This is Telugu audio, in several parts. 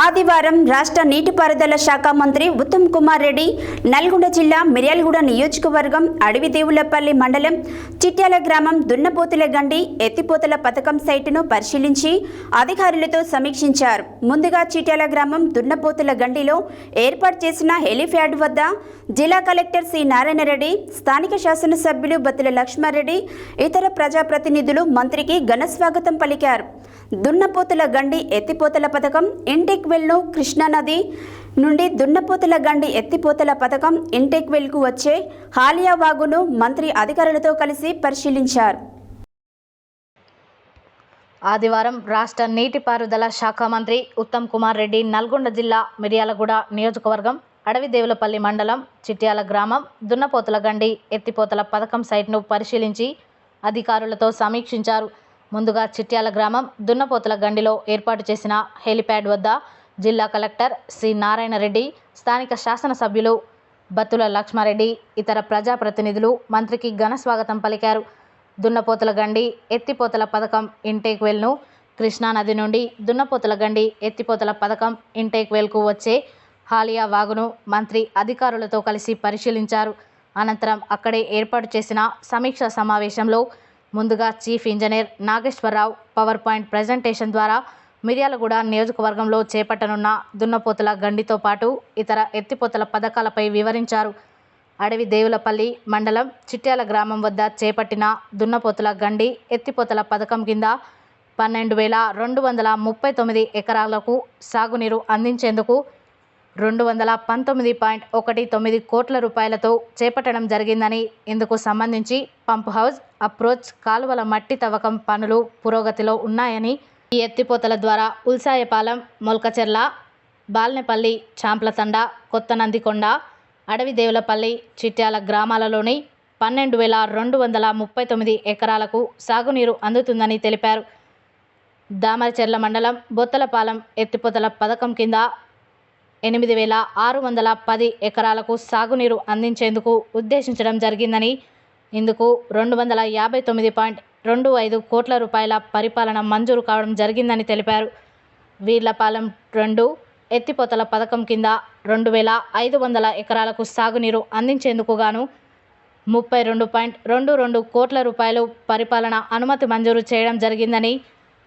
ఆదివారం రాష్ట్ర నీటిపారుదల శాఖ మంత్రి ఉత్తమ్ కుమార్ రెడ్డి నల్గొండ జిల్లా మిర్యాలగూడ నియోజకవర్గం అడవిదేవులపల్లి మండలం చిట్యాల గ్రామం దున్నపోతుల గండి ఎత్తిపోతల పథకం సైటును పరిశీలించి అధికారులతో సమీక్షించారు. ముందుగా చిట్యాల గ్రామం దున్నపోతుల గండిలో ఏర్పాటు చేసిన హెలిప్యాడ్ వద్ద జిల్లా కలెక్టర్ సి నారాయణ రెడ్డి, స్థానిక శాసనసభ్యులు బత్తుల లక్ష్మారెడ్డి, ఇతర ప్రజాప్రతినిధులు మంత్రికి ఘన స్వాగతం పలికారు. దున్నపోతుల గండి ఎత్తిపోతల పథకం ఇంటేక్ వెల్ను కృష్ణానది నుండి దున్నపోతుల గండి ఎత్తిపోతల పథకం ఇంటేక్ వెల్కు వచ్చే హాలియా వాగును మంత్రి అధికారులతో కలిసి పరిశీలించారు. ఆదివారం రాష్ట్ర నీటిపారుదల శాఖ మంత్రి ఉత్తమ్ కుమార్ రెడ్డి నల్గొండ జిల్లా మిర్యాలగూడ నియోజకవర్గం అడవిదేవులపల్లి మండలం చిట్యాల గ్రామం దున్నపోతుల గండి ఎత్తిపోతల పథకం సైట్ను పరిశీలించి అధికారులతో సమీక్షించారు. ముందుగా చిట్యాల గ్రామం దున్నపోతుల గండిలో ఏర్పాటు చేసిన హెలిప్యాడ్ వద్ద జిల్లా కలెక్టర్ సి నారాయణ రెడ్డి, స్థానిక శాసనసభ్యులు బత్తుల లక్ష్మారెడ్డి, ఇతర ప్రజాప్రతినిధులు మంత్రికి ఘన స్వాగతం పలికారు. దున్నపోతుల గండి ఎత్తిపోతల పథకం ఇంటేక్ వెల్ను కృష్ణానది నుండి దున్నపోతుల గండి ఎత్తిపోతల పథకం ఇంటేక్ వెల్కు వచ్చే హాలియా వాగును మంత్రి అధికారులతో కలిసి పరిశీలించారు. అనంతరం అక్కడే ఏర్పాటు చేసిన సమీక్ష సమావేశంలో ముందుగా chief engineer Nageswara Rao power point presentation ద్వారా మిర్యాలగూడ నియోజకవర్గంలో చేపట్టనున్న దున్నపోతుల గండితో పాటు ఇతర ఎత్తిపోతల పథకాలపై వివరించారు. అడవి దేవులపల్లి మండలం చిట్యాల గ్రామం వద్ద చేపట్టిన దున్నపోతుల గండి ఎత్తిపోతల పథకం కింద 12,239 ఎకరాలకు సాగునీరు అందించేందుకు 219.19 కోట్ల రూపాయలతో చేపట్టడం జరిగిందని, ఇందుకు సంబంధించి పంప్ హౌస్, అప్రోచ్ కాలువల మట్టి తవ్వకం పనులు పురోగతిలో ఉన్నాయని, ఈ ఎత్తిపోతల ద్వారా ఉల్సాయపాలెం, మొల్కచెర్ల, బాల్నెపల్లి, చాంప్లతండ, కొత్త నందికొండ, అడవిదేవులపల్లి, చిట్యాల గ్రామాలలోని 12,239 ఎకరాలకు సాగునీరు అందుతుందని తెలిపారు. దామరచెర్ల మండలం బొత్తలపాలెం ఎత్తిపోతల పథకం కింద 8,610 ఎకరాలకు సాగునీరు అందించేందుకు ఉద్దేశించడం జరిగిందని, ఇందుకు 259.25 కోట్ల రూపాయల పరిపాలన మంజూరు కావడం జరిగిందని తెలిపారు. వీర్లపాలెం 2 ఎత్తిపోతల పథకం కింద 2,500 ఎకరాలకు సాగునీరు అందించేందుకు గాను 32.22 కోట్ల రూపాయలు పరిపాలన అనుమతి మంజూరు చేయడం జరిగిందని,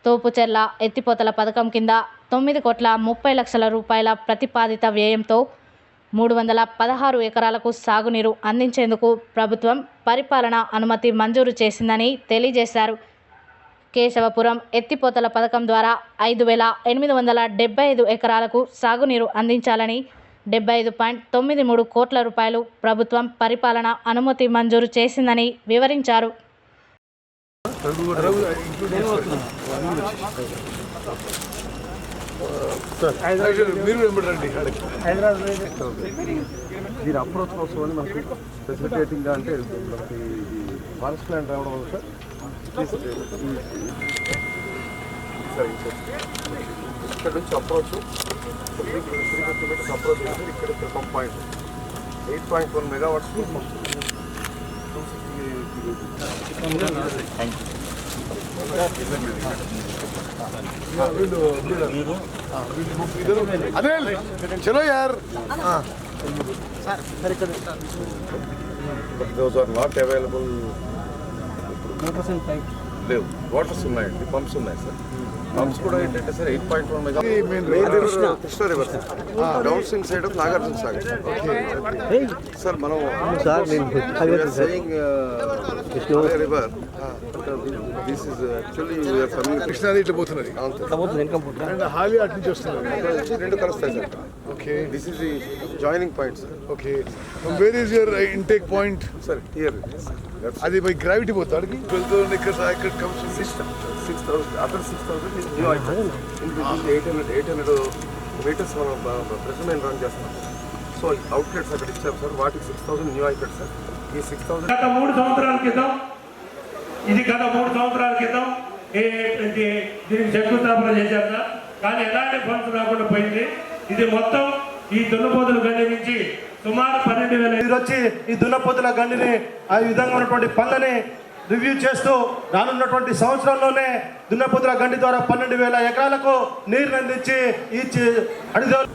తోపుచెర్ల ఎత్తిపోతల పథకం కింద 9,30,00,000 రూపాయల ప్రతిపాదిత వ్యయంతో 316 ఎకరాలకు సాగునీరు అందించేందుకు ప్రభుత్వం పరిపాలన అనుమతి మంజూరు చేసిందని తెలియజేశారు. కేశవపురం ఎత్తిపోతల పథకం ద్వారా 5,875 ఎకరాలకు సాగునీరు అందించాలని 75.93 కోట్ల రూపాయలు ప్రభుత్వం పరిపాలన అనుమతి మంజూరు చేసిందని వివరించారు. దీని అప్రోచ్ కోసం అని మనకి ఫెసిలిటేటింగ్గా అంటే మనకి ఫారెస్ట్ ప్లాంట్ రావడం వల్ల సార్ ఇక్కడ నుంచి అప్రోచ్ 350 మీటర్స్ అప్రోచ్ చేసి ఇక్కడ పంప్ పాయింట్ 8.1 మెగావాట్స్ చలో యార్. Those are not available. లేవు, వాటర్స్ ఉన్నాయండి, పంప్స్ ఉన్నాయి సార్. పంప్స్ కూడా ఏంటంటే sir 8.1 mega Krishna river downstream side of Nagarjuna Sagar sir. మనం రివర్ దిస్ ఇస్ యాక్చువల్లీ కృష్ణాది ఇట్లా పోతున్నది, హాలి అటు నుంచి వస్తున్నారు, రెండు కలుస్తాయి సార్. Okay, this is the joining point sir. Okay, where is your intake point sir? Here. అది బై గ్రావిటీ పోతాడు 12,000 acres. ఇక్కడ కమ్స్ 6,000 అక్కడ 6,000 న్యూ ఐటమ్ 800 మీటర్స్ మనం ప్రెజెంట్ రన్ చేస్తాం. సో అవుట్లెట్స్ అక్కడ ఇచ్చారు సార్, వాటికి 6,000 న్యూ ఐటమ్స్ సార్. ఈ 6,000 గత 3 సంవత్సరాల క్రితం దీనికి శంకుస్థాపన చేశారు సార్. కానీ ఎలాంటి ఫండ్స్ రాకుండా పోయింది. ఇది మొత్తం ఈ దున్నపోతుల గండి నుంచి సుమారు 12,000 వచ్చి ఈ దున్నపోతుల గండిని ఆ విధంగా ఉన్నటువంటి పనులని రివ్యూ చేస్తూ రానున్నటువంటి సంవత్సరంలోనే దున్నపోతుల గండి ద్వారా 12,000 ఎకరాలకు నీరు అందించి ఈ అడిదేవుల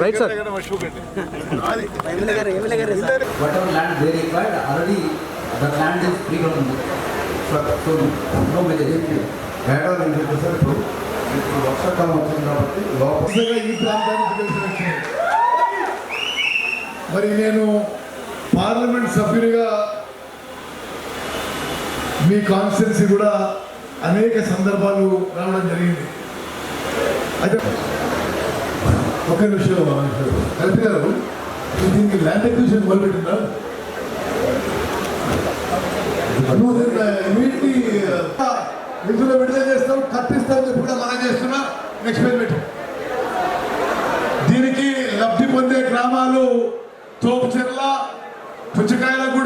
right sir whatever land they required, already the land is pre-ground. So no major issue. Madam ఏం చెప్పేసారు ఇప్పుడు వర్షాకాలం వచ్చింది కాబట్టి లోపల ఈ ప్రాంతానికి తెలిసిన విషయం. మరి నేను పార్లమెంట్ సభ్యునిగా మీ కాన్స్టిట్యున్సీ కూడా అనేక సందర్భాలు రావడం జరిగింది. అయితే ఒక విషయం కల్పి గారు, దీనికి ల్యాండ్ అక్విజిషన్ మొదలుపెట్టిందా? వీటిని నిధులు విడుదల చేస్తాం, కట్టిస్తాం చెప్పి కూడా మనం చేస్తున్నా. నెక్స్ట్ పేజ్ పెట్టి దీనికి లబ్ధి పొందే గ్రామాలు తోపుచెర్ల, పుచ్చకాయలగూడెం,